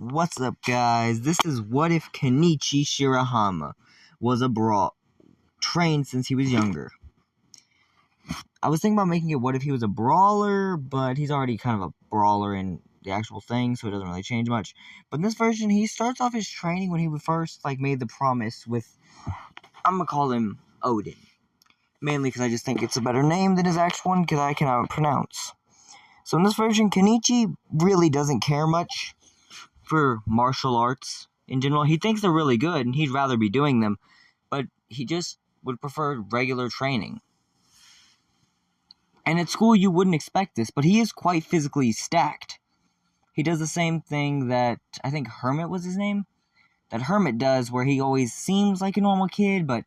What's up, guys? This is What If Kenichi Shirahama was trained since he was younger. I was thinking about making it what if he was a brawler, but he's already kind of a brawler in the actual thing, so it doesn't really change much. But in this version, he starts off his training when he first made the promise with, I'm gonna call him Odin. Mainly because I just think it's a better name than his actual one, because I cannot pronounce. So in this version, Kenichi really doesn't care much for martial arts in general. He thinks they're really good, and he'd rather be doing them, but he just would prefer regular training. And at school, you wouldn't expect this, but he is quite physically stacked. He does the same thing that, I think Hermit was his name? That Hermit does, where he always seems like a normal kid, but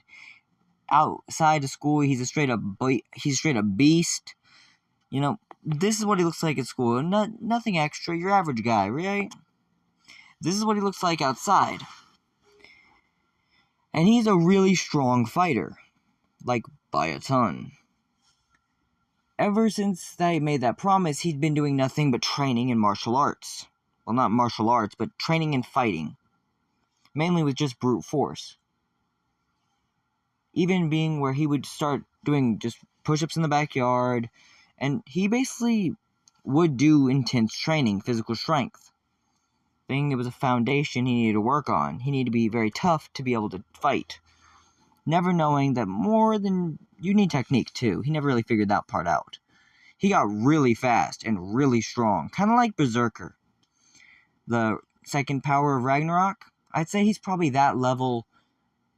outside of school, he's a straight up beast. You know, this is what he looks like at school. Nothing extra, your average guy, right? This is what he looks like outside. And he's a really strong fighter. Like, by a ton. Ever since they made that promise, he'd been doing nothing but training in martial arts. Well, not martial arts, but training and fighting. Mainly with just brute force. Even being where he would start doing just push-ups in the backyard. And he basically would do intense training, physical strength. Being it was a foundation he needed to work on. He needed to be very tough to be able to fight. Never knowing that more than you need technique too. He never really figured that part out. He got really fast and really strong. Kind of like Berserker. The second power of Ragnarok. I'd say he's probably that level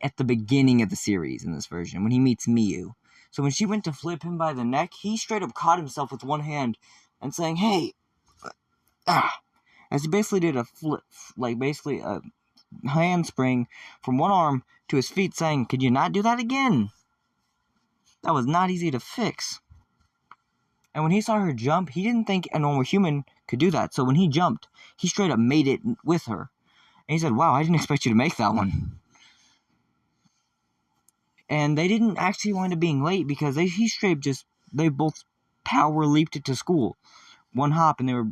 at the beginning of the series in this version. When he meets Miyu. So when she went to flip him by the neck. He straight up caught himself with one hand. And saying, hey. As he basically did a flip, basically a handspring from one arm to his feet, saying, could you not do that again? That was not easy to fix. And when he saw her jump, he didn't think a normal human could do that. So when he jumped, he straight up made it with her. And he said, wow, I didn't expect you to make that one. And they didn't actually wind up being late because they both power leaped it to school. One hop, and they were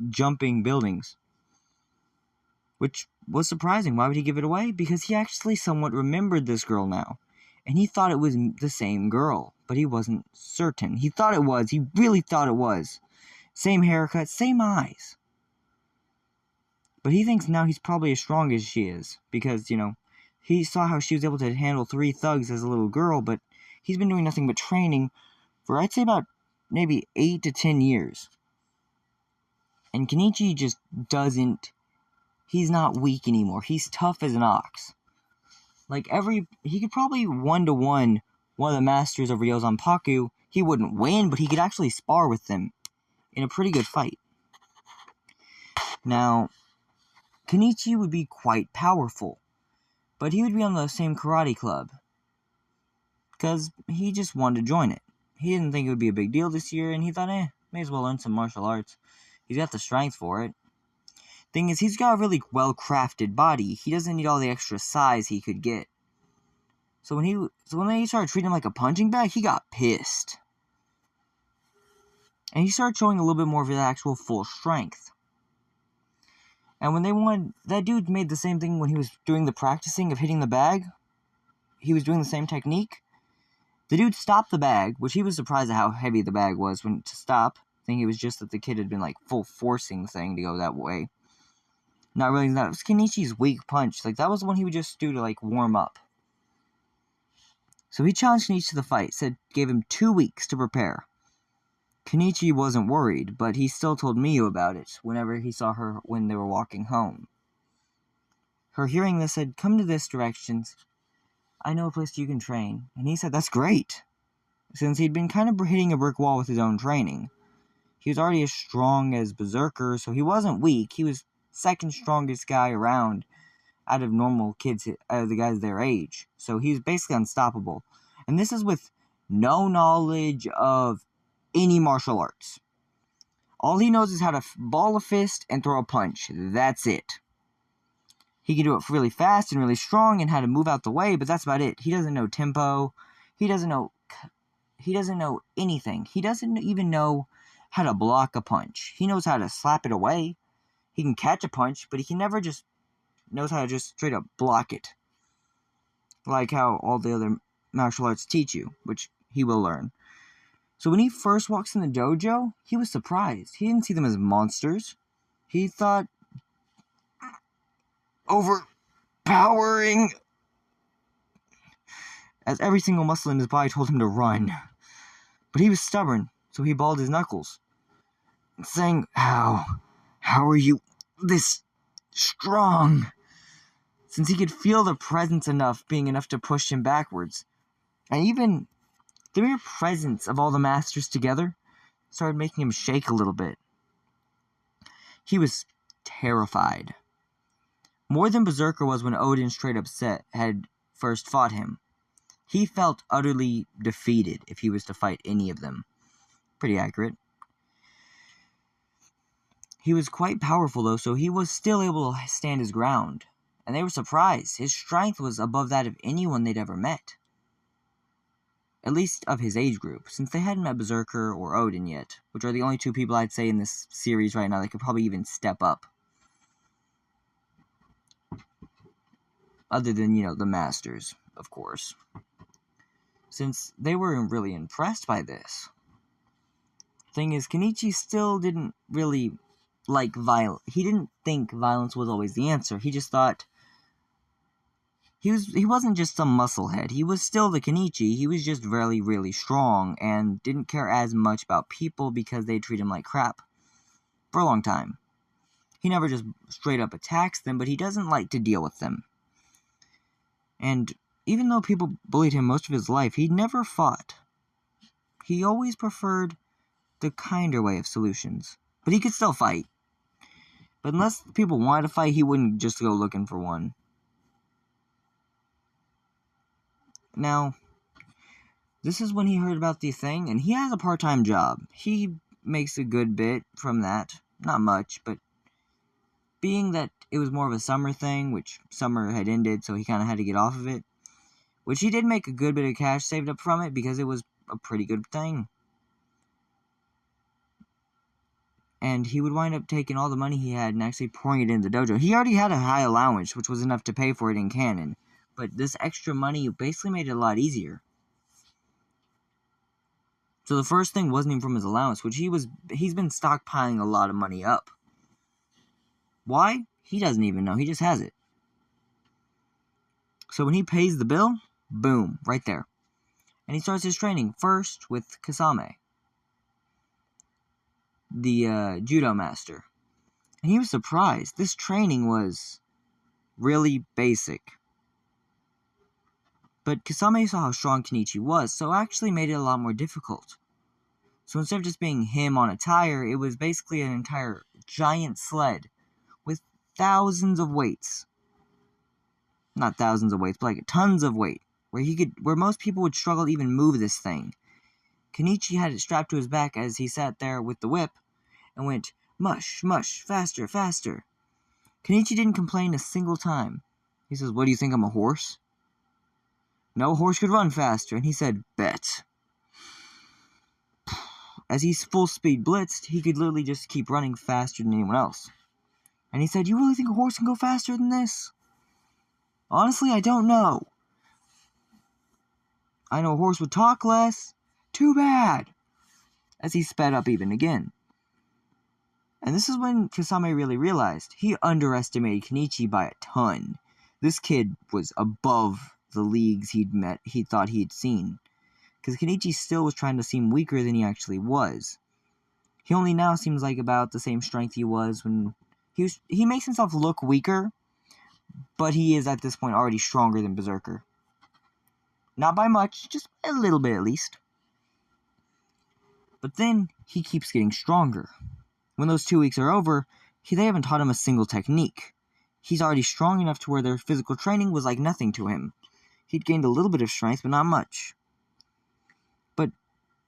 jumping buildings. Which was surprising. Why would he give it away? Because he actually somewhat remembered this girl now. And he thought it was the same girl. But he wasn't certain. He thought it was. He really thought it was. Same haircut, same eyes. But he thinks now he's probably as strong as she is. Because, he saw how she was able to handle 3 thugs as a little girl. But he's been doing nothing but training for, I'd say, about maybe 8 to 10 years. And Kenichi just he's not weak anymore. He's tough as an ox. He could probably 1-to-1 one of the masters of Ryozan Paku. He wouldn't win, but he could actually spar with them in a pretty good fight. Now, Kenichi would be quite powerful, but he would be on the same karate club. Because he just wanted to join it. He didn't think it would be a big deal this year, and he thought, may as well learn some martial arts. He's got the strength for it. Thing is, he's got a really well-crafted body. He doesn't need all the extra size he could get. So when they started treating him like a punching bag, he got pissed. And he started showing a little bit more of his actual full strength. And when that dude made the same thing when he was doing the practicing of hitting the bag. He was doing the same technique. The dude stopped the bag, which he was surprised at how heavy the bag was to stop. I think it was just that the kid had been full forcing the thing to go that way. Not realizing that it was Kenichi's weak punch. That was the one he would just do to warm up. So he challenged Kenichi to the fight. Gave him 2 weeks to prepare. Kenichi wasn't worried, but he still told Miyu about it whenever he saw her when they were walking home. Her hearing this said, come to this direction. I know a place you can train. And he said, that's great. Since he'd been kind of hitting a brick wall with his own training. He was already as strong as Berserker, so he wasn't weak. He was second strongest guy around out of normal kids, out of the guys their age. So he was basically unstoppable. And this is with no knowledge of any martial arts. All he knows is how to ball a fist and throw a punch. That's it. He can do it really fast and really strong and how to move out the way, but that's about it. He doesn't know tempo. He doesn't know anything. He doesn't even know how to block a punch. He knows how to slap it away. He can catch a punch, but he can never just knows how to just straight up block it. Like how all the other martial arts teach you, which he will learn. So when he first walks in the dojo, he was surprised. He didn't see them as monsters. He thought overpowering, as every single muscle in his body told him to run. But he was stubborn, so he balled his knuckles, saying, How are you this strong? Since he could feel the presence being enough to push him backwards. And even the mere presence of all the masters together started making him shake a little bit. He was terrified. More than Berserker was when Odin straight up had first fought him. He felt utterly defeated if he was to fight any of them. Pretty accurate. He was quite powerful though, so he was still able to stand his ground. And they were surprised. His strength was above that of anyone they'd ever met. At least of his age group, since they hadn't met Berserker or Odin yet, which are the only two people I'd say in this series right now that could probably even step up. Other than, the Masters, of course. Since they were really impressed by this. Thing is, Kenichi still didn't really like violence. He didn't think violence was always the answer. He just thought he wasn't just some musclehead. He was still the Kenichi. He was just really, really strong and didn't care as much about people because they treat him like crap for a long time. He never just straight up attacks them, but he doesn't like to deal with them. And even though people bullied him most of his life, he never fought. He always preferred the kinder way of solutions. But he could still fight. But unless people wanted to fight, he wouldn't just go looking for one. Now, this is when he heard about the thing, and he has a part-time job. He makes a good bit from that. Not much, but being that it was more of a summer thing, which summer had ended, so he kind of had to get off of it, which he did make a good bit of cash saved up from it because it was a pretty good thing. And he would wind up taking all the money he had and actually pouring it into the dojo. He already had a high allowance, which was enough to pay for it in canon. But this extra money basically made it a lot easier. So the first thing wasn't even from his allowance, which he's been stockpiling a lot of money up. Why? He doesn't even know. He just has it. So when he pays the bill, boom, right there. And he starts his training first with Kasame, the judo master. And he was surprised. This training was really basic. But Kasame saw how strong Kenichi was, so actually made it a lot more difficult. So instead of just being him on a tire, it was basically an entire giant sled with thousands of weights. Not thousands of weights, but like tons of weight. Where most people would struggle to even move this thing. Kenichi had it strapped to his back as he sat there with the whip and went, mush, mush, faster, faster. Kenichi didn't complain a single time. He says, what do you think, I'm a horse? No horse could run faster, and he said, bet. As he full speed blitzed, he could literally just keep running faster than anyone else. And he said, you really think a horse can go faster than this? Honestly, I don't know. I know a horse would talk less. Too bad. As he sped up even again. And this is when Kasame really realized he underestimated Kenichi by a ton. This kid was above the leagues he thought he'd seen. Because Kenichi still was trying to seem weaker than he actually was. He only now seems like about the same strength he was when he makes himself look weaker, but he is at this point already stronger than Berserker. Not by much, just a little bit at least. But then he keeps getting stronger. When those 2 weeks are over, they haven't taught him a single technique. He's already strong enough to where their physical training was like nothing to him. He'd gained a little bit of strength, but not much. But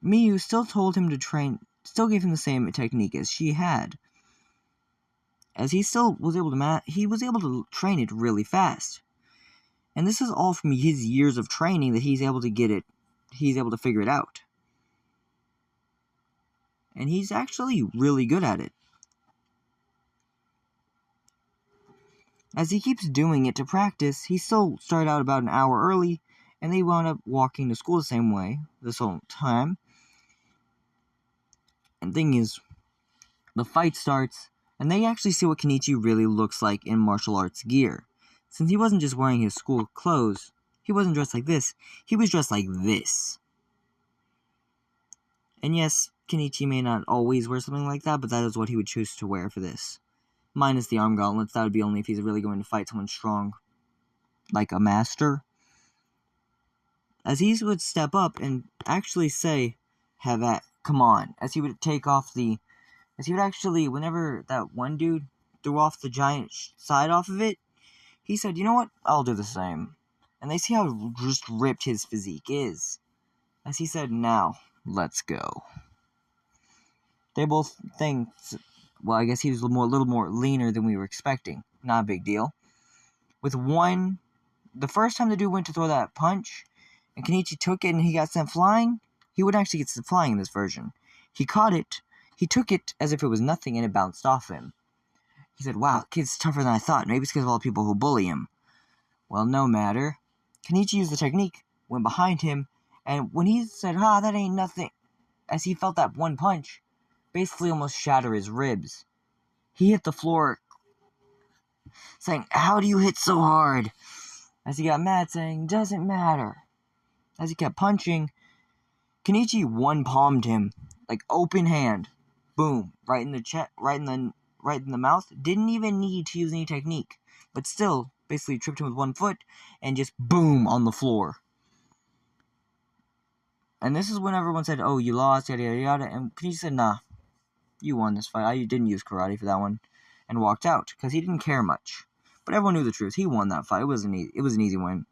Miyu still told him to train, still gave him the same technique as she had. As he still was able to train it really fast. And this is all from his years of training that he's able to figure it out. And he's actually really good at it. As he keeps doing it to practice, he still started out about an hour early, and they wound up walking to school the same way this whole time. And thing is, the fight starts, and they actually see what Kenichi really looks like in martial arts gear. Since he wasn't just wearing his school clothes, he wasn't dressed like this, he was dressed like this. And yes, Kenichi may not always wear something like that, but that is what he would choose to wear for this. Minus the arm gauntlets, that would be only if he's really going to fight someone strong, like a master. As he would step up and actually say, have at, come on. As he would actually, whenever that one dude threw off the giant side off of it, he said, you know what, I'll do the same. And they see how just ripped his physique is. As he said, now, let's go. They both think, well, I guess he was a little more leaner than we were expecting. Not a big deal. The first time the dude went to throw that punch, and Kenichi took it and he got sent flying, he wouldn't actually get sent flying in this version. He caught it, he took it as if it was nothing, and it bounced off him. He said, wow, kid's tougher than I thought. Maybe it's because of all the people who bully him. Well, no matter. Kenichi used the technique, went behind him, and when he said, that ain't nothing, as he felt that one punch basically almost shatter his ribs, he hit the floor, saying, how do you hit so hard? As he got mad, saying, doesn't matter. As he kept punching, Kenichi one-palmed him, like open hand. Boom, right in the chest, right in the mouth. Didn't even need to use any technique, but still, basically tripped him with one foot, and just boom on the floor. And this is when everyone said, oh, you lost, yada yada yada, and Kenichi said, nah, you won this fight. I didn't use karate for that one, and walked out, because he didn't care much. But everyone knew the truth. He won that fight. It was an easy win.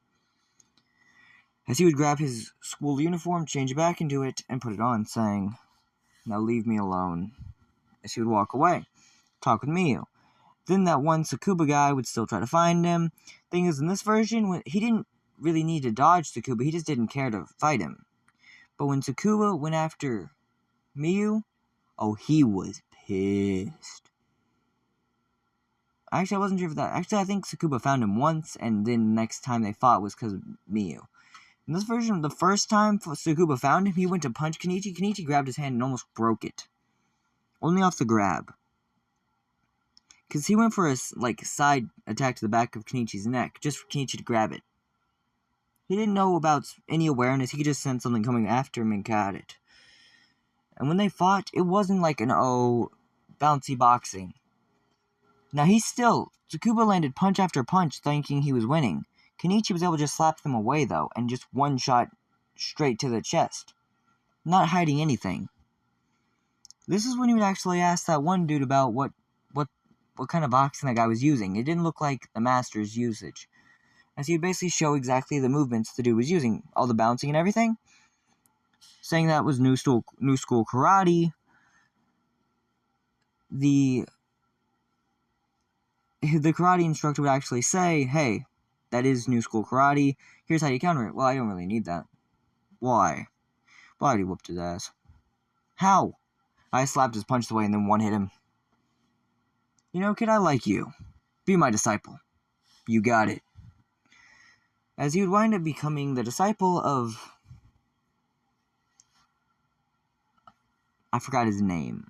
As he would grab his school uniform, change back into it, and put it on, saying, now leave me alone. As he would walk away, talk with Miyu. Then that one Tsukuba guy would still try to find him. Thing is, in this version, he didn't really need to dodge Tsukuba, he just didn't care to fight him. But when Tsukuba went after Miyu, oh, he was pissed. Actually, I wasn't sure if that. Actually, I think Tsukuba found him once, and then the next time they fought was because of Miyu. In this version, the first time Tsukuba found him, he went to punch Kenichi. Kenichi grabbed his hand and almost broke it. Only off the grab. Because he went for a side attack to the back of Kenichi's neck, just for Kenichi to grab it. He didn't know about any awareness, he could just sense something coming after him and got it. And when they fought, it wasn't like an bouncy boxing. Now Tsukuba landed punch after punch thinking he was winning. Kenichi was able to just slap them away though, and just one shot straight to the chest. Not hiding anything. This is when he would actually ask that one dude about what kind of boxing that guy was using. It didn't look like the master's usage. As he would basically show exactly the movements the dude was using, all the bouncing and everything, saying that was new school karate. The karate instructor would actually say, hey, that is new school karate, here's how you counter it. Well, I don't really need that. Why? Well, I already whooped his ass. How? I slapped his punch away and then one hit him. You know, kid, I like you. Be my disciple. You got it. As he would wind up becoming the disciple of... I forgot his name.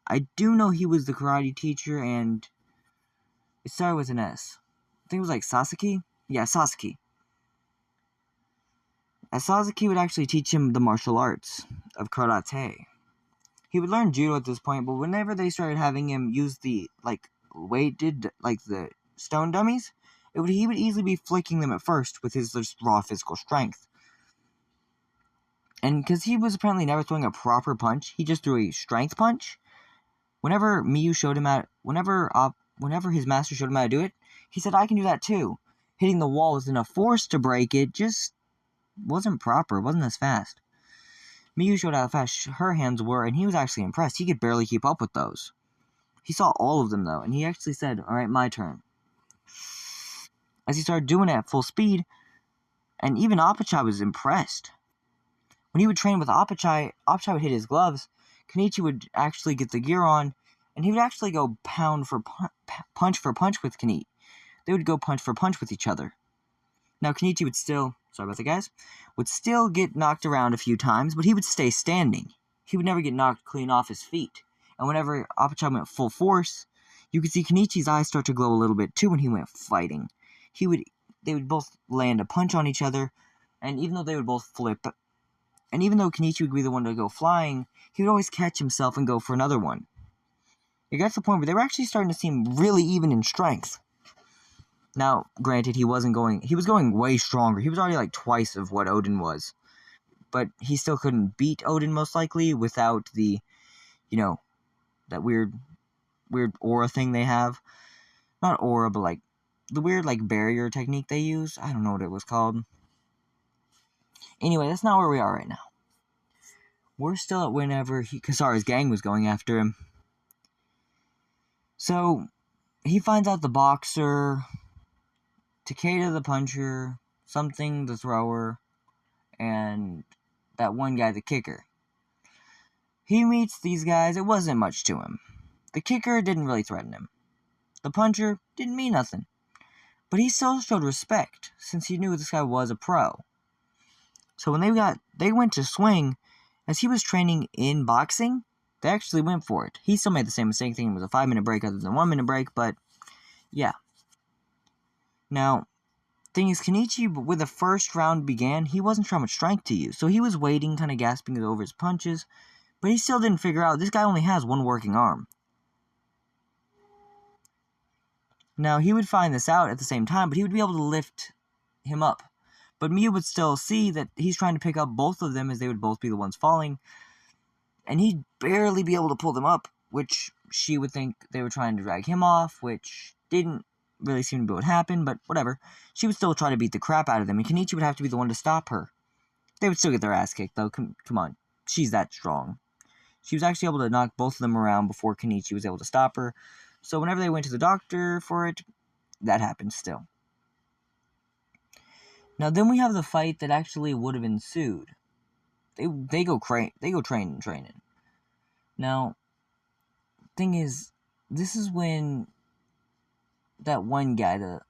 I do know he was the karate teacher, and it started with an S. I think it was like Sasaki? Yeah, Sasaki. As Sasaki would actually teach him the martial arts of karate. He would learn judo at this point, but whenever they started having him use the, the stone dummies, he would easily be flicking them at first with his just raw physical strength. And because he was apparently never throwing a proper punch, he just threw a strength punch. Whenever his master showed him how to do it, he said, I can do that too. Hitting the wall with enough force to break it just wasn't proper, wasn't as fast. Miyu showed how fast her hands were, and he was actually impressed. He could barely keep up with those. He saw all of them, though, and he actually said, alright, my turn. As he started doing it at full speed, and even Apachai was impressed. When he would train with Apachai would hit his gloves, Kenichi would actually get the gear on, and he would actually go punch for punch with Kenichi. they would go punch for punch with each other. Now, Kenichi would still, sorry about that, guys, would still get knocked around a few times, but he would stay standing. He would never get knocked clean off his feet. And whenever Appa-chan went full force, you could see Kenichi's eyes start to glow a little bit too when he went fighting. They would both land a punch on each other, and even though they would both flip, and even though Kenichi would be the one to go flying, he would always catch himself and go for another one. It got to the point where they were actually starting to seem really even in strength. Now, granted, he was going way stronger. He was already like twice of what Odin was. But he still couldn't beat Odin, most likely, without the, that weird aura thing they have. Not aura, but like, the weird, barrier technique they use. I don't know what it was called. Anyway, that's not where we are right now. We're still at whenever Kasara's gang was going after him. So, he finds out the boxer, Takeda the puncher, something the thrower, and that one guy the kicker. He meets these guys, it wasn't much to him. The kicker didn't really threaten him. The puncher didn't mean nothing. But he still showed respect, since he knew this guy was a pro. So when they went to swing, as he was training in boxing, they actually went for it. He still made the same mistake, thinking it was a 5-minute break other than a 1-minute break, but yeah. Now, thing is, Kenichi, when the first round began, he wasn't sure how much strength to use, so he was waiting, kind of gasping over his punches, but he still didn't figure out this guy only has one working arm. Now, he would find this out at the same time, but he would be able to lift him up. But Miyu would still see that he's trying to pick up both of them as they would both be the ones falling, and he'd barely be able to pull them up, which she would think they were trying to drag him off, which didn't really seem to be what happened, but whatever. She would still try to beat the crap out of them, and Kenichi would have to be the one to stop her. They would still get their ass kicked, though. Come on. She's that strong. She was actually able to knock both of them around before Kenichi was able to stop her. So whenever they went to the doctor for it, that happened still. Now then we have the fight that actually would have ensued. They go training. Now, thing is, this is when that one guy,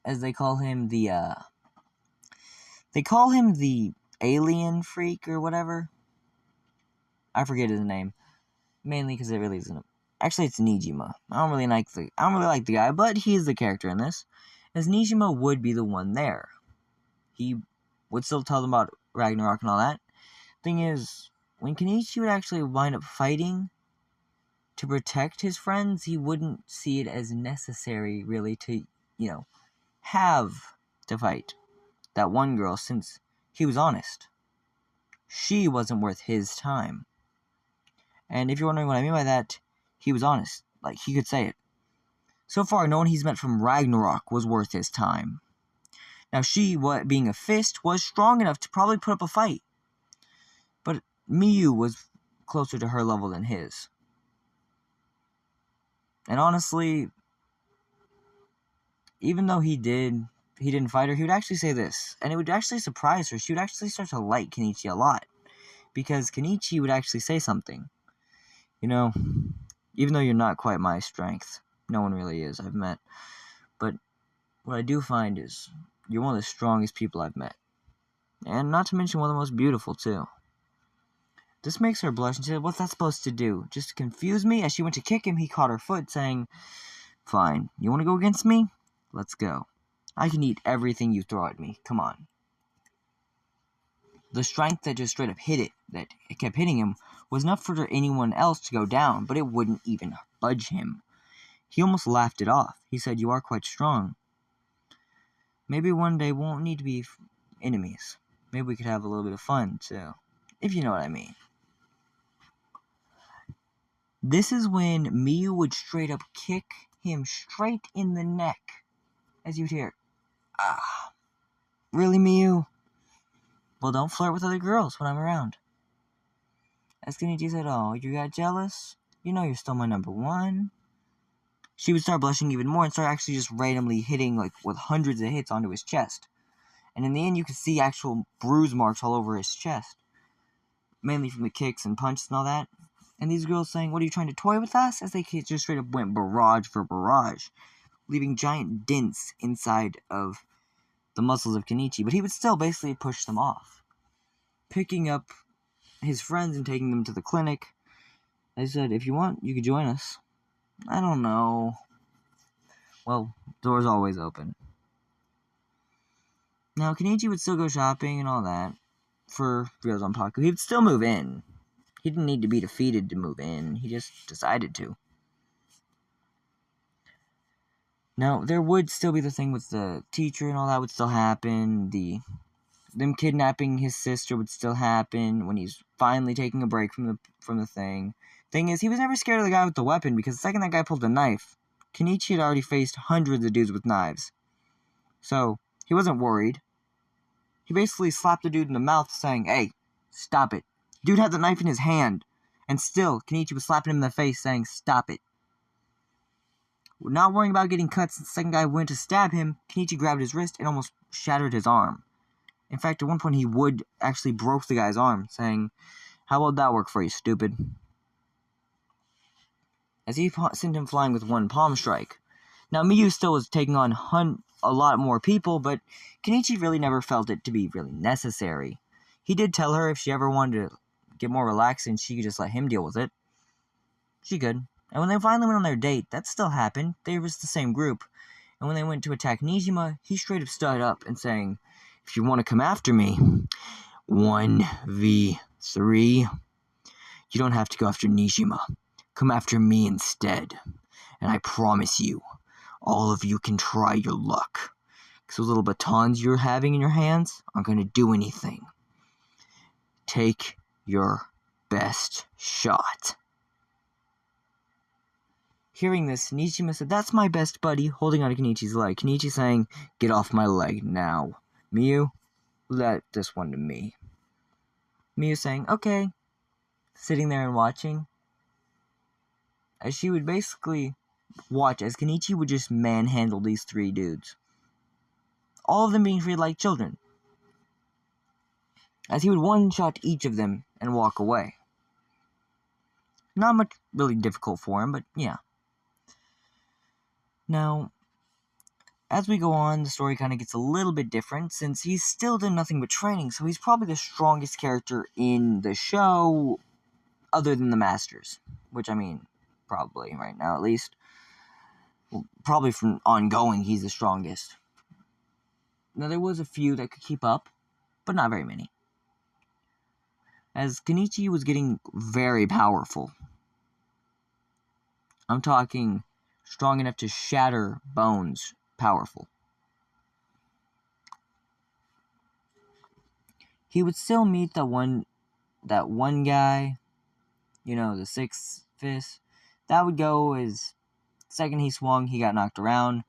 as they call him, the alien freak or whatever. I forget his name, mainly because it really isn't. Actually, it's Nijima. I don't really like the guy, but he's the character in this. As Nijima would be the one there. He would still tell them about Ragnarok and all that. Thing is, when Kenichi would actually wind up fighting to protect his friends, he wouldn't see it as necessary, really, to, have to fight that one girl, since he was honest. She wasn't worth his time. And if you're wondering what I mean by that, he was honest. Like, he could say it. So far, no one he's met from Ragnarok was worth his time. Now, she, being a fist, was strong enough to probably put up a fight. But Miyu was closer to her level than his. And honestly, even though he didn't fight her, he would actually say this. And it would actually surprise her. She would actually start to like Kenichi a lot. Because Kenichi would actually say something. Even though you're not quite my strength, no one really is I've met. But what I do find is you're one of the strongest people I've met. And not to mention one of the most beautiful, too. This makes her blush, and she said, "What's that supposed to do? Just to confuse me?" As she went to kick him, he caught her foot, saying, "Fine, you want to go against me? Let's go. I can eat everything you throw at me. Come on." The strength that just straight up hit it, that it kept hitting him, was enough for anyone else to go down, but it wouldn't even budge him. He almost laughed it off. He said, "You are quite strong. Maybe one day we won't need to be enemies. Maybe we could have a little bit of fun, too. If you know what I mean." This is when Miyu would straight up kick him straight in the neck. As you'd hear, "Ah, really, Miyu? Well, don't flirt with other girls when I'm around." As Kenichi said, "Oh, you got jealous? You know you're still my number one." She would start blushing even more and start actually just randomly hitting, with hundreds of hits onto his chest. And in the end, you could see actual bruise marks all over his chest. Mainly from the kicks and punches and all that. And these girls saying, "What, are you trying to toy with us?" As they just straight up went barrage for barrage. leaving giant dents inside of the muscles of Kenichi, but he would still basically push them off, picking up his friends and taking them to the clinic. I said, if you want, you could join us. I don't know. Well, door's always open. Now, Kenichi would still go shopping and all that for Ryozanpaku. He would still move in. He didn't need to be defeated to move in. He just decided to. Now, there would still be the thing with the teacher and all that would still happen. Them kidnapping his sister would still happen when he's finally taking a break from the thing. Thing is, he was never scared of the guy with the weapon, because the second that guy pulled the knife, Kenichi had already faced hundreds of dudes with knives. So, he wasn't worried. He basically slapped the dude in the mouth saying, "Hey, stop it." Dude had the knife in his hand, and still, Kenichi was slapping him in the face saying, "Stop it." Not worrying about getting cut since the second guy went to stab him, Kenichi grabbed his wrist and almost shattered his arm. In fact, at one point he would actually broke the guy's arm, saying, "How would that work for you, stupid?" As he sent him flying with one palm strike. Now, Miyu still was taking on a lot more people, but Kenichi really never felt it to be really necessary. He did tell her if she ever wanted to get more relaxed and she could just let him deal with it, she could. And when they finally went on their date, that still happened. They were the same group. And when they went to attack Nijima, he straight up stood up and saying, "If you want to come after me, 1v3, you don't have to go after Nijima. Come after me instead. And I promise you, all of you can try your luck. Because those little batons you're having in your hands aren't going to do anything. Take your best shot." Hearing this, Nijima said, "That's my best buddy," holding on to Kenichi's leg. Kenichi saying, "Get off my leg now. Miyu, let this one to me." Miyu saying, "Okay," sitting there and watching. As she would basically watch as Kenichi would just manhandle these three dudes. All of them being treated like children. As he would one-shot each of them and walk away. Not much really difficult for him, but yeah. Now, as we go on, the story kind of gets a little bit different, since he's still done nothing but training, so he's probably the strongest character in the show, other than the Masters. Which, I mean, probably, right now at least. Well, probably from ongoing, he's the strongest. Now, there was a few that could keep up, but not very many. As Kenichi was getting very powerful. I'm talking strong enough to shatter bones powerful. He would still meet that one guy, the sixth fist. That would go as second he swung, he got knocked around.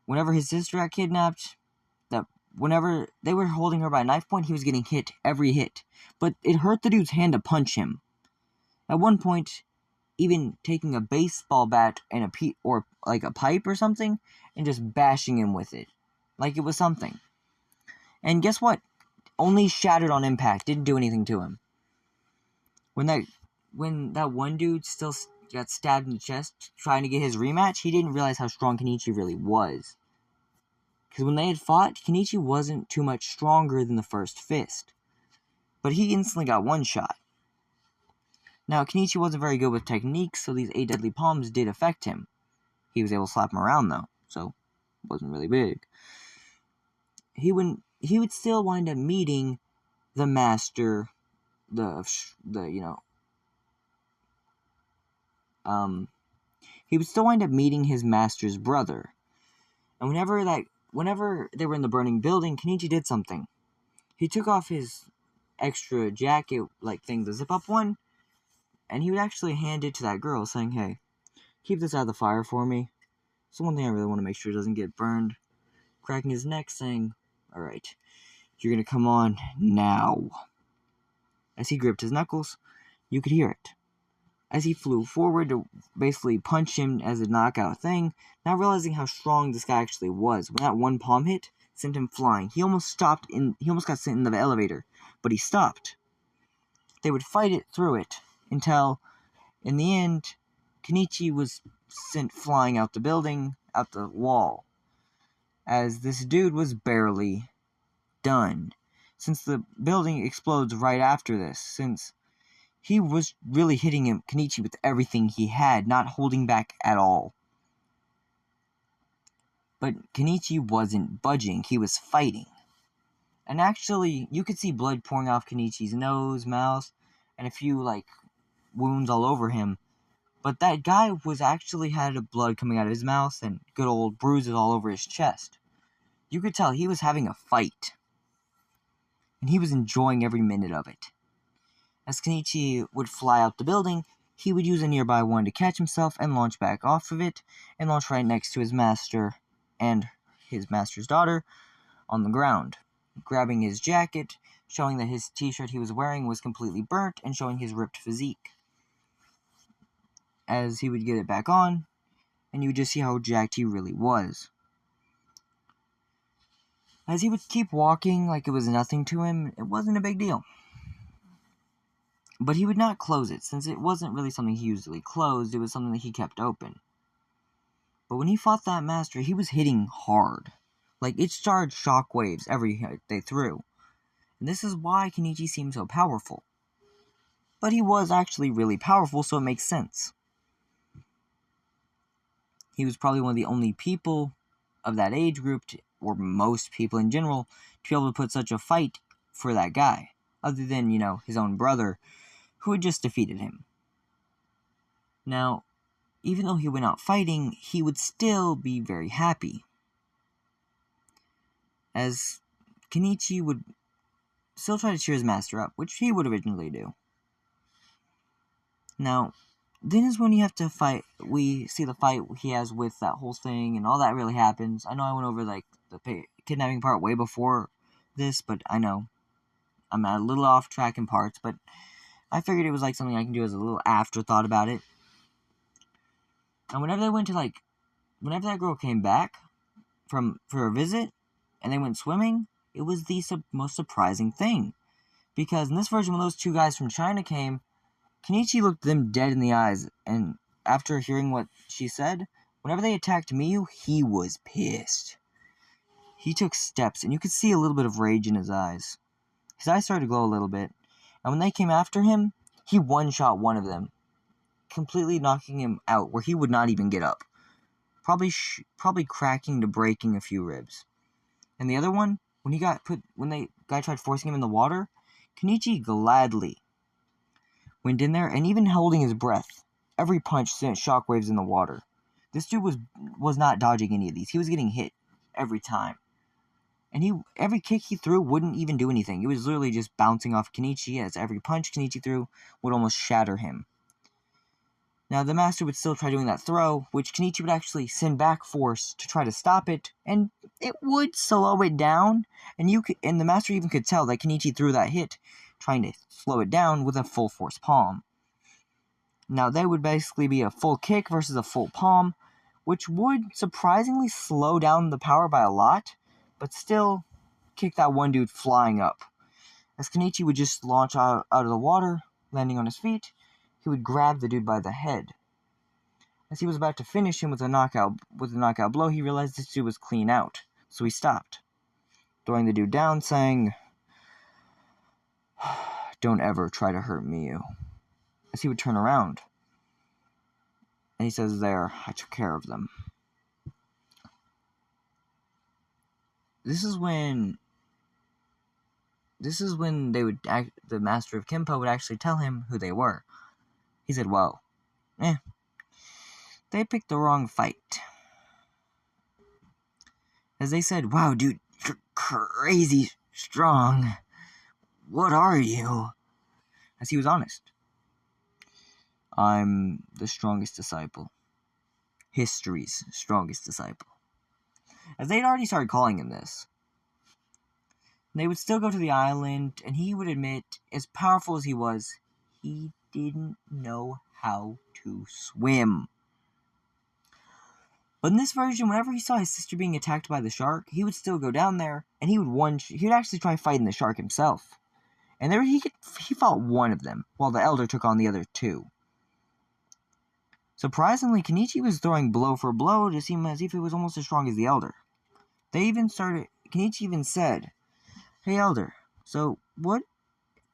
Whenever his sister got kidnapped, whenever they were holding her by knife point, he was getting hit every hit. But it hurt the dude's hand to punch him. At one point, even taking a baseball bat and a pipe or something, and just bashing him with it. Like it was something. And guess what? Only shattered on impact, didn't do anything to him. When that one dude still got stabbed in the chest trying to get his rematch, he didn't realize how strong Kenichi really was. Because when they had fought, Kenichi wasn't too much stronger than the first fist. But he instantly got one shot. Now, Kenichi wasn't very good with techniques, so these 8 deadly palms did affect him. He was able to slap him around, though, so it wasn't really big. He would still wind up meeting the master, he would still wind up meeting his master's brother. And whenever they were in the burning building, Kenichi did something. He took off his extra jacket, thing, the zip-up one, and he would actually hand it to that girl, saying, "Hey, keep this out of the fire for me. It's the one thing I really want to make sure doesn't get burned." Cracking his neck, saying, "Alright, you're gonna come on now." As he gripped his knuckles, you could hear it. As he flew forward to basically punch him as a knockout thing, not realizing how strong this guy actually was. When that one palm hit, sent him flying. He almost got sent into the elevator, but he stopped. They would fight it through it, until, in the end, Kenichi was sent flying out the building, out the wall, as this dude was barely done, since the building explodes right after this, since he was really hitting Kenichi with everything he had, not holding back at all. But Kenichi wasn't budging, he was fighting. And actually, you could see blood pouring off Kenichi's nose, mouth, and a few, wounds all over him. But that guy was actually had blood coming out of his mouth and good old bruises all over his chest. You could tell he was having a fight. And he was enjoying every minute of it. As Kenichi would fly out the building, he would use a nearby one to catch himself and launch back off of it, and launch right next to his master and his master's daughter on the ground, grabbing his jacket, showing that his t-shirt he was wearing was completely burnt, and showing his ripped physique. As he would get it back on, and you would just see how jacked he really was. As he would keep walking like it was nothing to him, it wasn't a big deal. But he would not close it, since it wasn't really something he usually closed, it was something that he kept open. But when he fought that master, he was hitting hard. It started shockwaves every hit they threw. And this is why Kenichi seemed so powerful. But he was actually really powerful, so it makes sense. He was probably one of the only people of that age group, or most people in general, to be able to put such a fight for that guy. Other than, his own brother, who had just defeated him. Now, even though he went out fighting, he would still be very happy. As Kenichi would still try to cheer his master up, which he would originally do. Now, then is when you have to fight. We see the fight he has with that whole thing, and all that really happens. I know I went over, the kidnapping part way before this, but I know I'm a little off track in parts, but I figured it was, something I can do as a little afterthought about it. And whenever they went to, whenever that girl came back for a visit, and they went swimming, it was the most surprising thing. Because in this version, when those two guys from China came, Kenichi looked them dead in the eyes, and after hearing what she said, whenever they attacked Miyu, he was pissed. He took steps, and you could see a little bit of rage in his eyes. His eyes started to glow a little bit, and when they came after him, he one-shot one of them, completely knocking him out, where he would not even get up. Probably cracking to breaking a few ribs. And the other one, when the guy tried forcing him in the water, Kenichi gladly went in there, and even holding his breath, every punch sent shockwaves in the water. This dude was not dodging any of these. He was getting hit every time. And every kick he threw wouldn't even do anything. It was literally just bouncing off Kenichi, as every punch Kenichi threw would almost shatter him. Now, the master would still try doing that throw, which Kenichi would actually send back force to try to stop it, and it would slow it down, and the master even could tell that Kenichi threw that hit, trying to slow it down with a full force palm. Now, that would basically be a full kick versus a full palm, which would surprisingly slow down the power by a lot, but still kick that one dude flying up. As Kenichi would just launch out of the water, landing on his feet, he would grab the dude by the head. As he was about to finish him with a knockout blow, he realized this dude was clean out, so he stopped, throwing the dude down, saying, "Don't ever try to hurt Miyu." As he would turn around, and he says, "There, I took care of them." This is when the master of Kenpo would actually tell him who they were. He said, "Well, they picked the wrong fight." As they said, "Wow, dude, you're crazy strong. What are you?" As he was honest. "I'm the strongest disciple. History's strongest disciple." As they'd already started calling him this. They would still go to the island, and he would admit, as powerful as he was, he didn't know how to swim. But in this version, whenever he saw his sister being attacked by the shark, he would still go down there, and he would actually try fighting the shark himself. And there he fought one of them, while the elder took on the other two. Surprisingly, Kenichi was throwing blow for blow to seem as if he was almost as strong as the Elder. Kenichi even said, "Hey Elder, so what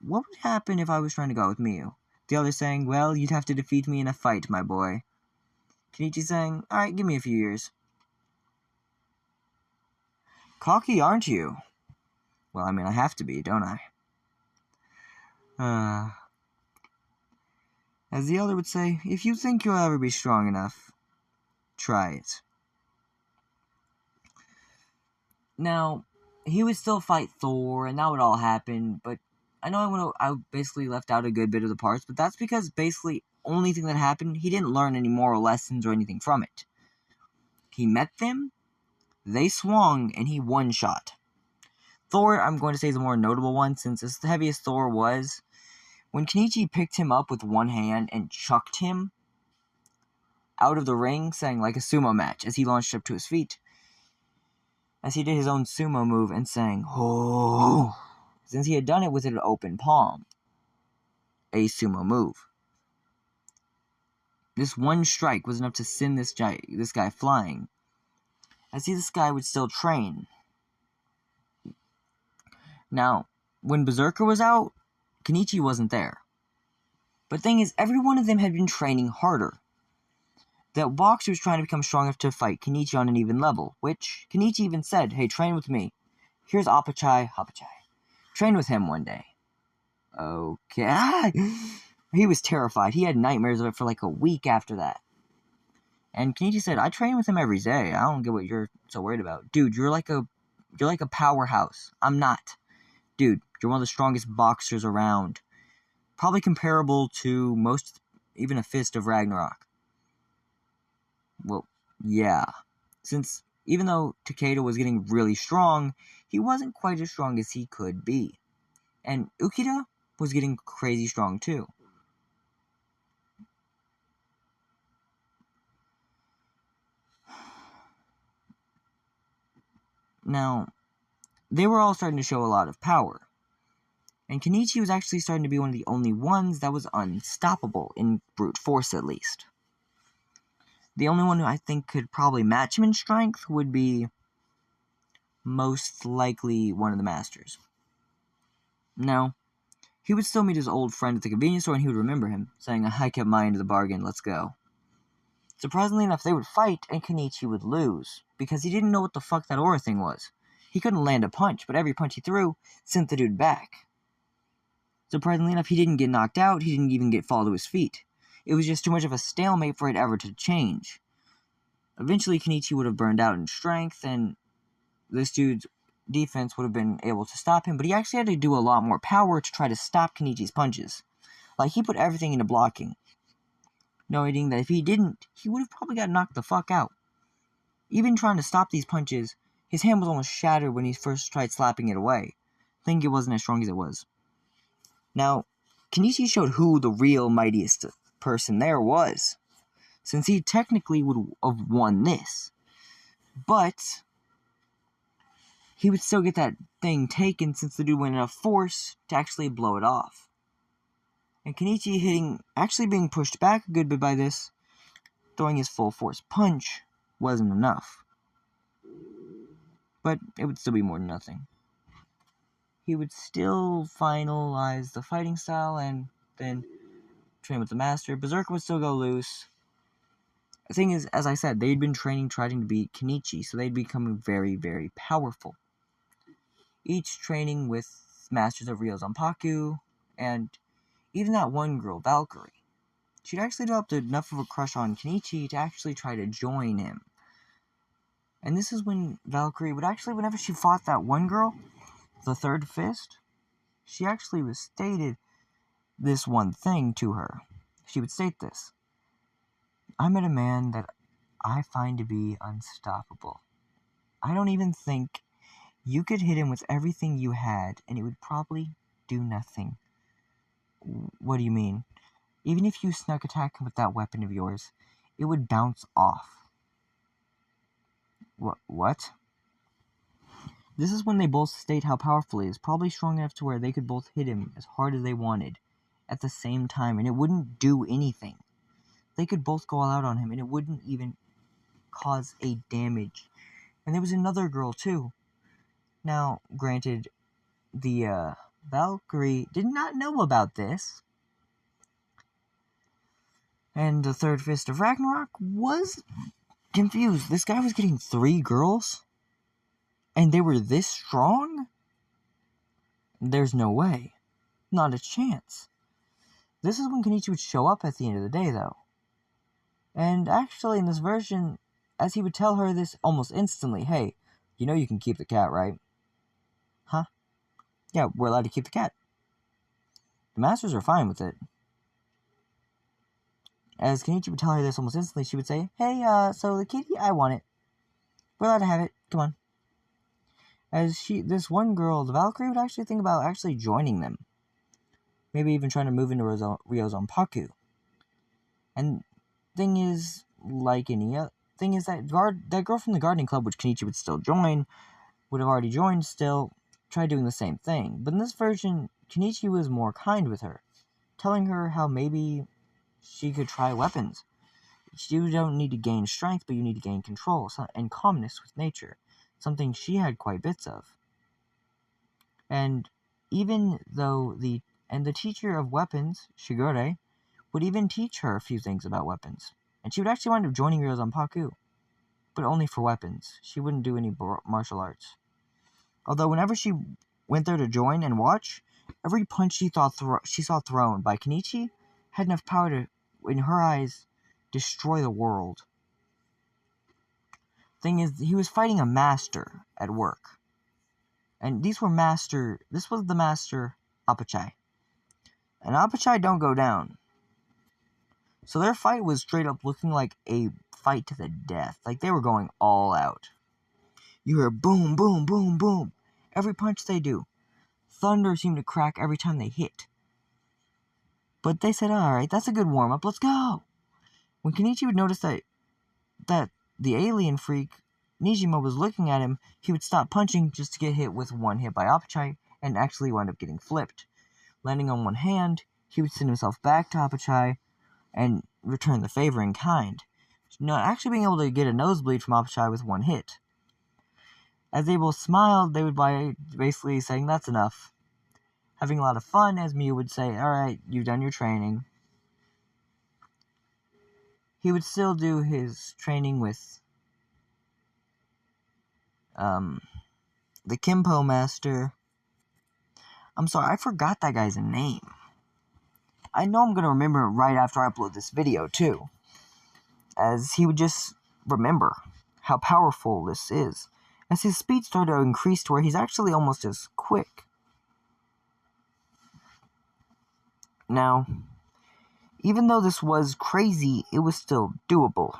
would happen if I was trying to go with Miyu?" The Elder saying, "Well, you'd have to defeat me in a fight, my boy." Kenichi saying, "Alright, give me a few years." "Cocky, aren't you?" "Well, I mean, I have to be, don't I?" As the Elder would say, "If you think you'll ever be strong enough, try it." Now, he would still fight Thor, and that would all happen, but I know I basically left out a good bit of the parts, but that's because basically only thing that happened, he didn't learn any moral lessons or anything from it. He met them, they swung, and he one-shot. Thor, I'm going to say, is the more notable one, since as heavy as Thor was, when Kenichi picked him up with one hand and chucked him out of the ring, saying like a sumo match, as he launched up to his feet, as he did his own sumo move and saying, "Oh," since he had done it with an open palm, a sumo move. This one strike was enough to send this guy flying. As this guy would still train. Now, when Berserker was out, Kenichi wasn't there. But the thing is, every one of them had been training harder. That Boxer was trying to become strong enough to fight Kenichi on an even level, which Kenichi even said, "Hey, train with me. Here's Hapachai. Train with him one day." Okay. He was terrified. He had nightmares of it for like a week after that. And Kenichi said, "I train with him every day. I don't get what you're so worried about. Dude, you're like a powerhouse. I'm not. Dude, you're one of the strongest boxers around. Probably comparable to even a fist of Ragnarok." Well, yeah. Since even though Takeda was getting really strong, he wasn't quite as strong as he could be. And Ukita was getting crazy strong too. Now, they were all starting to show a lot of power. And Kenichi was actually starting to be one of the only ones that was unstoppable, in brute force at least. The only one who I think could probably match him in strength would be most likely one of the masters. Now, he would still meet his old friend at the convenience store and he would remember him, saying, "I kept my end of the bargain, let's go." Surprisingly enough, they would fight and Kenichi would lose, because he didn't know what the fuck that aura thing was. He couldn't land a punch, but every punch he threw sent the dude back. Surprisingly enough, he didn't get knocked out, he didn't even fall to his feet. It was just too much of a stalemate for it ever to change. Eventually, Kenichi would have burned out in strength, and this dude's defense would have been able to stop him, but he actually had to do a lot more power to try to stop Kenichi's punches. Like, he put everything into blocking, knowing that if he didn't, he would have probably got knocked the fuck out. Even trying to stop these punches, his hand was almost shattered when he first tried slapping it away. I think it wasn't as strong as it was. Now, Kenichi showed who the real mightiest person there was, since he technically would have won this. But he would still get that thing taken since the dude went enough force to actually blow it off. And Kenichi actually being pushed back a good bit by this, throwing his full force punch wasn't enough. But it would still be more than nothing. He would still finalize the fighting style and then train with the master. Berserker would still go loose. The thing is, as I said, they'd been trying to beat Kenichi, so they'd become very, very powerful. Each training with masters of Ryo Zanpaku, and even that one girl, Valkyrie. She'd actually developed enough of a crush on Kenichi to actually try to join him. And this is when Valkyrie would actually, whenever she fought that one girl, the third fist, she actually was stated this one thing to her. She would state this: "I met a man that I find to be unstoppable. I don't even think you could hit him with everything you had, and it would probably do nothing." "What do you mean?" "Even if you snuck attack him with that weapon of yours, it would bounce off." What? This is when they both state how powerful he is, probably strong enough to where they could both hit him as hard as they wanted at the same time, and it wouldn't do anything. they could both go all out on him, and it wouldn't even cause a damage. And there was another girl, too. Now, granted, the Valkyrie did not know about this. And the third fist of Ragnarok was confused. This guy was getting 3 girls? And they were this strong? There's no way. Not a chance. This is when Kenichi would show up at the end of the day, though. And actually, in this version, as he would tell her this almost instantly, hey, you know you can keep the cat, right? Huh? Yeah, we're allowed to keep the cat. The masters are fine with it. As Kenichi would tell her this almost instantly, she would say, hey, so the kitty, I want it. We're allowed to have it. Come on. As this one girl, the Valkyrie, would actually think about actually joining them. Maybe even trying to move into Ryo's own Paku. And thing is, like any other thing is that girl from the gardening club, which Kenichi would still join, would have already joined still, tried doing the same thing. But in this version, Kenichi was more kind with her, telling her how maybe she could try weapons. You don't need to gain strength, but you need to gain control and calmness with nature, something she had quite bits of. And even though the teacher of weapons, Shigure, would even teach her a few things about weapons. And she would actually wind up joining Ryo's on Paku, but only for weapons. She wouldn't do any martial arts. Although whenever she went there to join and watch, every punch she saw thrown by Kenichi had enough power to, in her eyes, destroy the world. Thing is, he was fighting a master at work. And this was the master Apachai. And Apachai don't go down. So their fight was straight up looking like a fight to the death. Like they were going all out. You hear boom, boom, boom, boom. Every punch they do. Thunder seemed to crack every time they hit. But they said, alright, that's a good warm-up, let's go. When Kenichi would notice that the alien freak, Nijima, was looking at him, he would stop punching just to get hit with one hit by Apachai, and actually wind up getting flipped. Landing on one hand, he would send himself back to Apachai, and return the favor in kind. Not actually being able to get a nosebleed from Apachai with one hit. As they both smiled, they would basically saying, that's enough. Having a lot of fun, as Miyu would say, alright, you've done your training. He would still do his training with the Kimpo master. I'm sorry, I forgot that guy's name. I know I'm going to remember it right after I upload this video, too. As he would just remember how powerful this is. As his speed started to increase to where he's actually almost as quick. Now, even though this was crazy, it was still doable.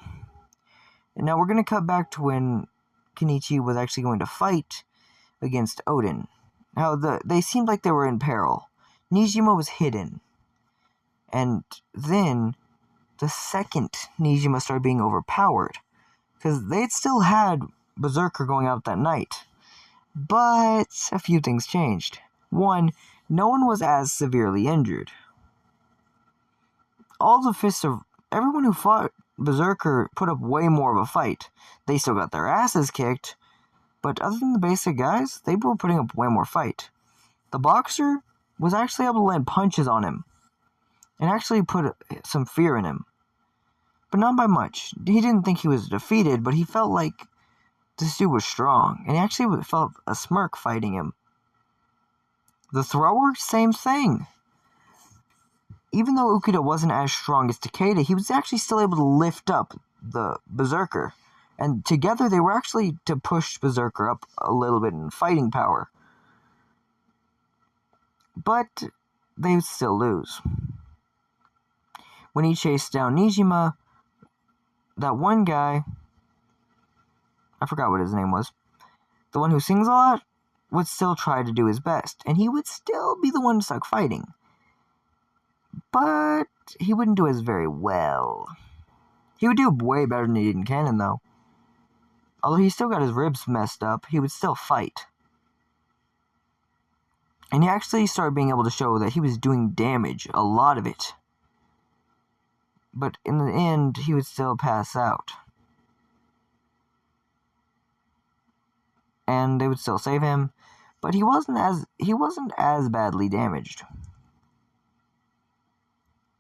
And now we're going to cut back to when Kenichi was actually going to fight against Odin. Now, they seemed like they were in peril. Nijima was hidden. And then, the second Nijima started being overpowered. Because they had still had Berserker going out that night. But a few things changed. One, no one was as severely injured. Everyone who fought Berserker put up way more of a fight. They still got their asses kicked. But other than the basic guys, they were putting up way more fight. The boxer was actually able to land punches on him. And actually put some fear in him. But not by much. He didn't think he was defeated, but he felt like this dude was strong. And he actually felt a smirk fighting him. The thrower, same thing. Even though Ukida wasn't as strong as Takeda, he was actually still able to lift up the Berserker. And together they were actually to push Berserker up a little bit in fighting power. But they would still lose. When he chased down Nijima, that one guy, I forgot what his name was, the one who sings a lot, would still try to do his best. And he would still be the one stuck fighting. But he wouldn't do as very well. He would do way better than he did in canon, though. Although he still got his ribs messed up, he would still fight. And he actually started being able to show that he was doing damage, a lot of it. but in the end, he would still pass out. And they would still save him, but he wasn't as badly damaged.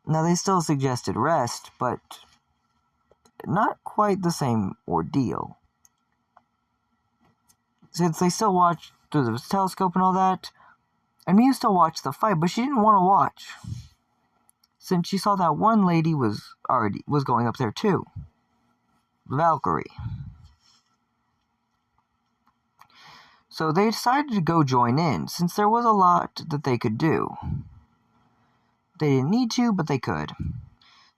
Now, they still suggested rest, but not quite the same ordeal. Since they still watched through the telescope and all that, and Miu still watched the fight, but she didn't want to watch, since she saw that one lady was going up there too, Valkyrie. So they decided to go join in, since there was a lot that they could do. They didn't need to, but they could.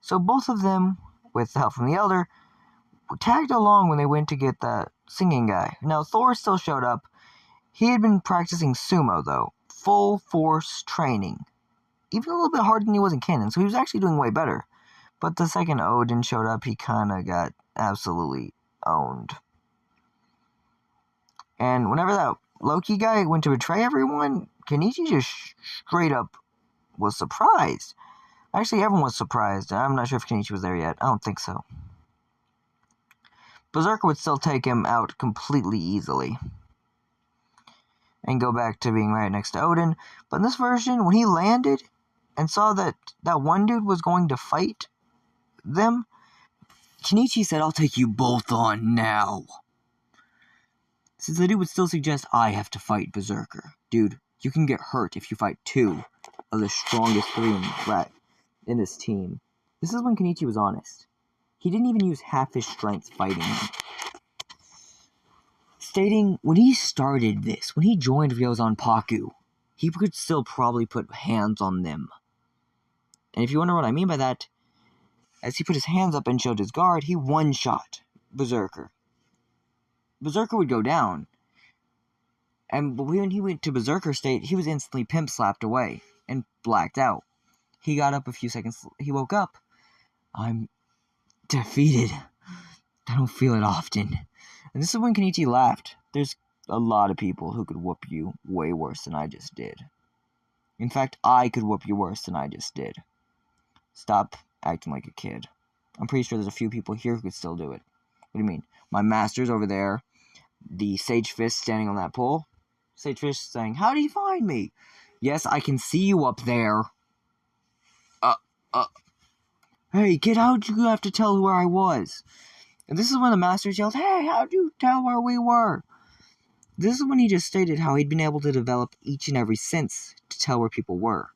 So both of them, with the help from the Elder, tagged along when they went to get that singing guy. Now, Thor still showed up. He had been practicing sumo, though. Full force training. Even a little bit harder than he was in canon, so he was actually doing way better. But the second Odin showed up, he kind of got absolutely owned. And whenever that Loki guy went to betray everyone, Kenichi just straight up was surprised. Actually, everyone was surprised. I'm not sure if Kenichi was there yet. I don't think so. Berserker would still take him out completely easily and go back to being right next to Odin. But in this version, when he landed and saw that one dude was going to fight them, Kenichi said, "I'll take you both on now." Since the dude would still suggest, "I have to fight Berserker." Dude, you can get hurt if you fight two of the strongest three in this team. This is when Kenichi was honest. He didn't even use half his strength fighting him. Stating, when he started this, when he joined Ryozanpaku, he could still probably put hands on them. And if you wonder what I mean by that, as he put his hands up and showed his guard, he one-shot Berserker. Berserker would go down. And when he went to Berserker state, he was instantly pimp-slapped away and blacked out. He got up a few seconds, he woke up. "I'm defeated. I don't feel it often." And this is when Kenichi laughed. There's a lot of people who could whoop you way worse than I just did. In fact, I could whoop you worse than I just did. Stop acting like a kid. I'm pretty sure there's a few people here who could still do it. What do you mean? My master's over there. The Sage Fist standing on that pole. Sage Fist saying, "How do you find me?" "Yes, I can see you up there." "Hey, kid, how'd you have to tell where I was?" And this is when the masters yelled, "Hey, how'd you tell where we were?" This is when he just stated how he'd been able to develop each and every sense to tell where people were.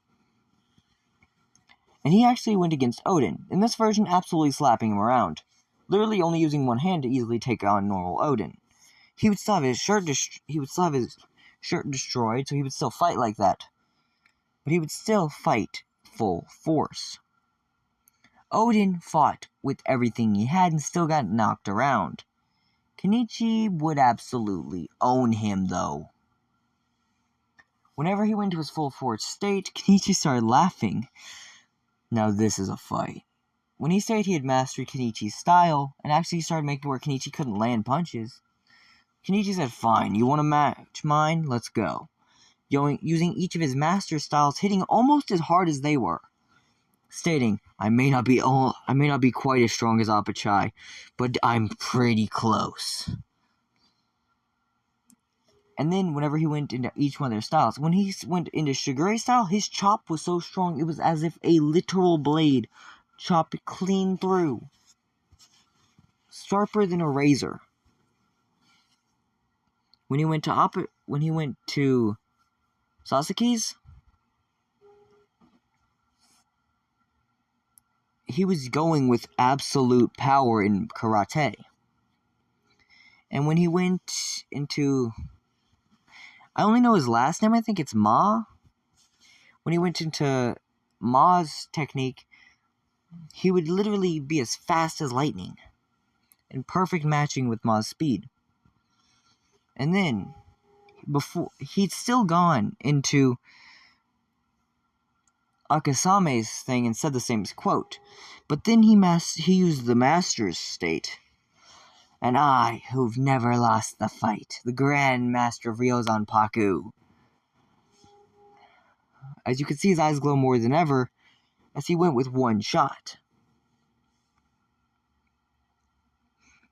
And he actually went against Odin, in this version absolutely slapping him around, literally only using one hand to easily take on normal Odin. He would still have his shirt destroyed, so he would still fight like that. But he would still fight full force. Odin fought with everything he had and still got knocked around. Kenichi would absolutely own him, though. Whenever he went to his full force state, Kenichi started laughing. Now this is a fight. When he stated he had mastered Kenichi's style, and actually started making where Kenichi couldn't land punches, Kenichi said, "Fine, you want to match mine? Let's go." Using each of his master styles, hitting almost as hard as they were. Stating, I may not be quite as strong as Apachai, but I'm pretty close." And then whenever he went into each one of their styles, when he went into Shigure style, his chop was so strong it was as if a literal blade chopped clean through. Sharper than a razor. When he went to Sasuke's, he was going with absolute power in karate. And when he went into, I only know his last name, I think it's Ma. When he went into Ma's technique, he would literally be as fast as lightning, in perfect matching with Ma's speed. And then, before he'd still gone into Akasame's thing and said the same quote, but then he used the master's state. "And I, who've never lost the fight, the Grand Master of Ryozanpaku." As you can see, his eyes glow more than ever as he went with one shot.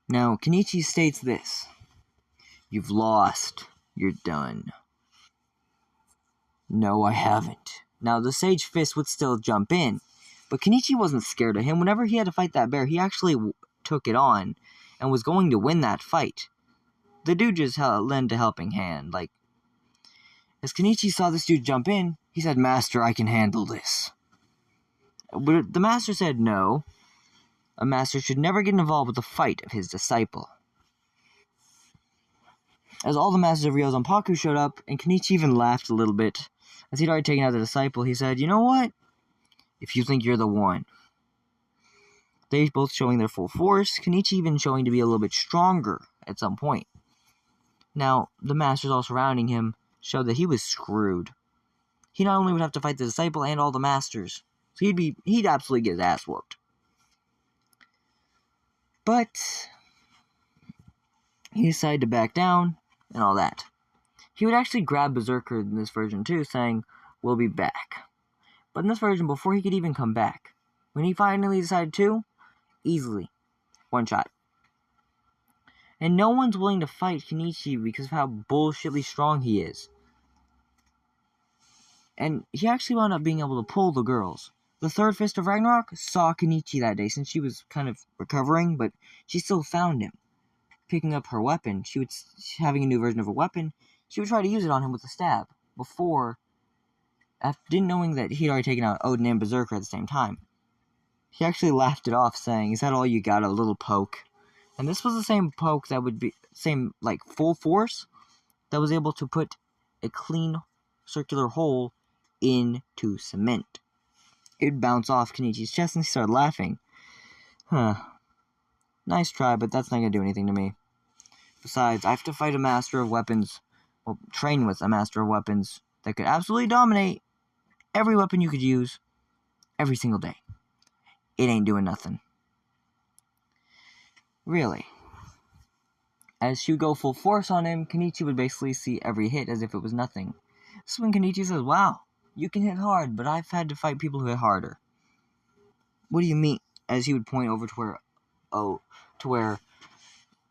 Now, Kenichi states this: "You've lost. You're done." "No, I haven't." Now, the Sage Fist would still jump in, but Kenichi wasn't scared of him. Whenever he had to fight that bear, he actually took it on and was going to win that fight. The dude just lent a helping hand. Like, as Kenichi saw this dude jump in, he said, "Master, I can handle this." But the master said no. A master should never get involved with the fight of his disciple. As all the masters of Ryozanpaku showed up, and Kenichi even laughed a little bit, as he'd already taken out the disciple, he said, "You know what? If you think you're the one." They both showing their full force, Kenichi even showing to be a little bit stronger at some point. Now, the masters all surrounding him showed that he was screwed. He not only would have to fight the disciple and all the masters, so he'd absolutely get his ass whooped. But he decided to back down and all that. He would actually grab Berserker in this version too, saying, "We'll be back." But in this version, before he could even come back, when he finally decided to, easily, one shot. And no one's willing to fight Kenichi because of how bullshitly strong he is. And he actually wound up being able to pull the girls. The third fist of Ragnarok saw Kenichi that day, since she was kind of recovering, but she still found him. Picking up her weapon, having a new version of a weapon, she would try to use it on him with a stab, before, didn't knowing that he'd already taken out Odin and Berserker at the same time. He actually laughed it off, saying, "Is that all you got, a little poke?" And this was the same poke that would be, like, full force, that was able to put a clean circular hole into cement. It'd bounce off Kenichi's chest, and he started laughing. Nice try, but that's not going to do anything to me. Besides, I have to fight a master of weapons, well, train with a master of weapons that could absolutely dominate every weapon you could use every single day. It ain't doing nothing. Really. As she would go full force on him, Kenichi would basically see every hit as if it was nothing. This is when Kenichi says, "Wow, you can hit hard, but I've had to fight people who hit harder." "What do you mean?" As he would point over to where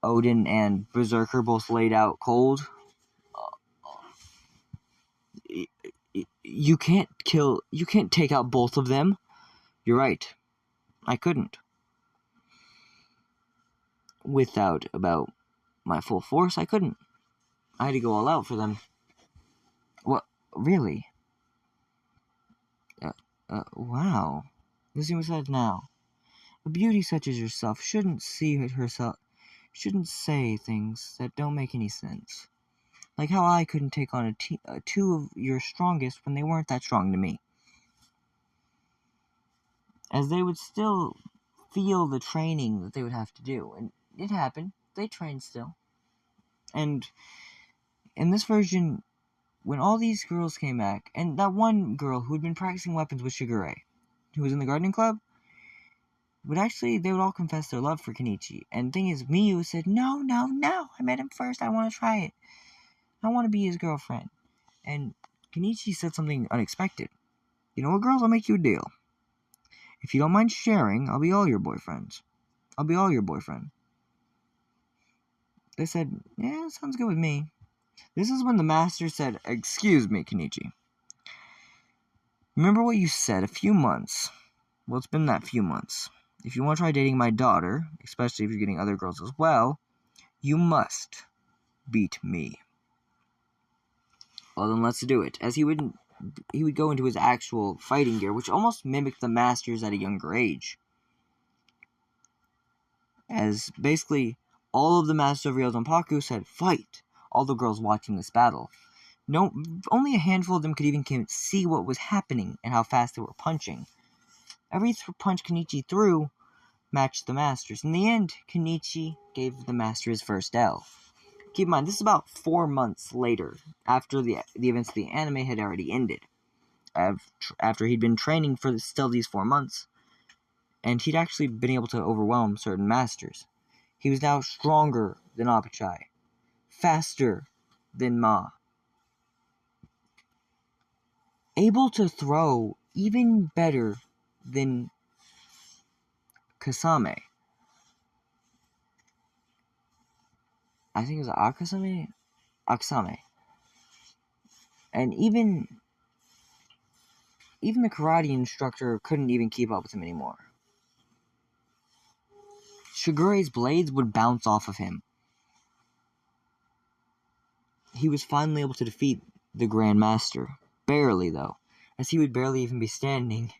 Odin and Berserker both laid out cold. You can't take out both of them." "You're right. I couldn't. Without about my full force, I couldn't. I had to go all out for them." "What? Really? Wow." Listen said now. "A beauty such as yourself shouldn't shouldn't say things that don't make any sense. Like how I couldn't take on two of your strongest when they weren't that strong to me." As they would still feel the training that they would have to do. And it happened. They trained still. And in this version, when all these girls came back, and that one girl who had been practicing weapons with Shigure, who was in the gardening club, they would all confess their love for Kenichi. And the thing is, Miyu said, no, I met him first, I want to try it. I want to be his girlfriend." And Kenichi said something unexpected. "You know what, girls, I'll make you a deal. If you don't mind sharing, I'll be all your boyfriend." They said, "Yeah, sounds good with me." This is when the master said, "Excuse me, Kenichi. Remember what you said a few months. Well, it's been that few months. If you want to try dating my daughter, especially if you're getting other girls as well, you must beat me." "Well, then let's do it." As he would go into his actual fighting gear, which almost mimicked the master's at a younger age. As basically all of the masters of Ryozanpaku said, "Fight!" All the girls watching this battle. No, only a handful of them could even see what was happening and how fast they were punching. Every punch Kenichi threw matched the masters. In the end, Kenichi gave the master his first L. Keep in mind, this is about 4 months later, after the events of the anime had already ended. After he'd been training for still these 4 months, and he'd actually been able to overwhelm certain masters. He was now stronger than Apachai, faster than Ma, able to throw even better than Kasame. I think it was Aksame. And even the karate instructor couldn't even keep up with him anymore. Shigure's blades would bounce off of him. He was finally able to defeat the Grand Master. Barely, though, as he would barely even be standing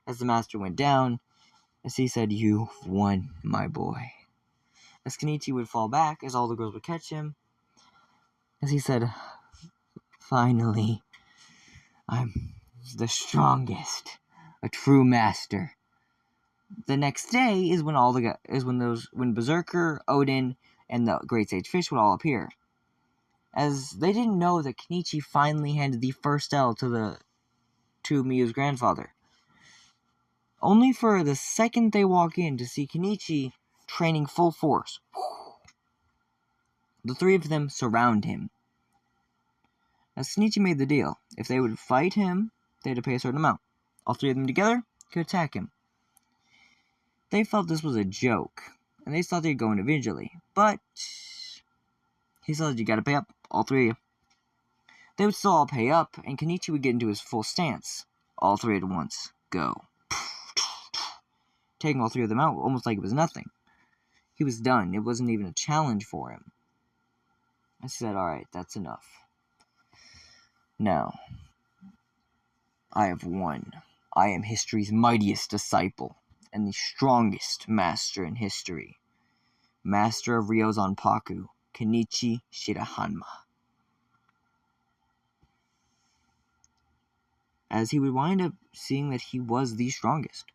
as the Master went down, as he said, "You won, my boy." As Kenichi would fall back, as all the girls would catch him, as he said, "Finally, I'm the strongest, a true master." The next day is when when Berserker, Odin, and the Great Sage Fish would all appear, as they didn't know that Kenichi finally handed the first L to Miyu's grandfather. Only for the second they walk in to see Kenichi training full force. The three of them surround him. As Kenichi made the deal, if they would fight him, they had to pay a certain amount. All three of them together could attack him. They felt this was a joke, and they thought they'd go individually, but he said, "You gotta pay up, all three of you." They would still all pay up, and Kenichi would get into his full stance. All three at once. Go. Taking all three of them out almost like it was nothing. He was done. It wasn't even a challenge for him. I said, "Alright, that's enough. Now, I have won. I am history's mightiest disciple, and the strongest master in history. Master of Ryozanpaku, Kenichi Shirahanma." As he would wind up seeing that he was the strongest,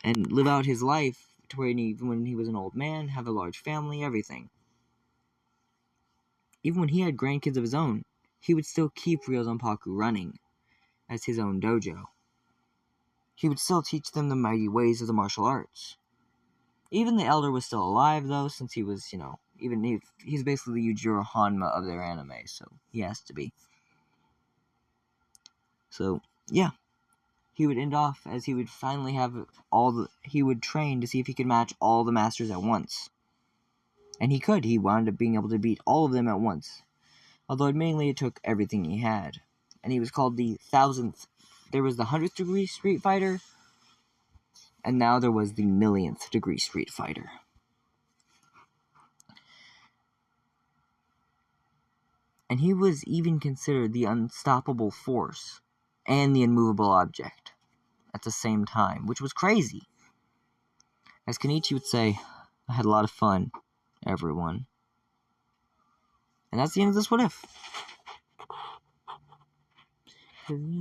and live out his life to where even when he was an old man, have a large family, everything. Even when he had grandkids of his own, he would still keep Ryozanpaku running as his own dojo. He would still teach them the mighty ways of the martial arts. Even the elder was still alive, though, since he was, he's basically the Yujiro Hanma of their anime, so he has to be. So, yeah. He would end off as he would finally have he would train to see if he could match all the masters at once. And he could. He wound up being able to beat all of them at once. Although admittingly it took everything he had. And he was called the 1000th. There was the 100th degree Street Fighter. And now there was the 1,000,000th degree Street Fighter. And he was even considered the unstoppable force and the immovable object at the same time, which was crazy. As Kenichi would say, "I had a lot of fun, everyone." And that's the end of this What If.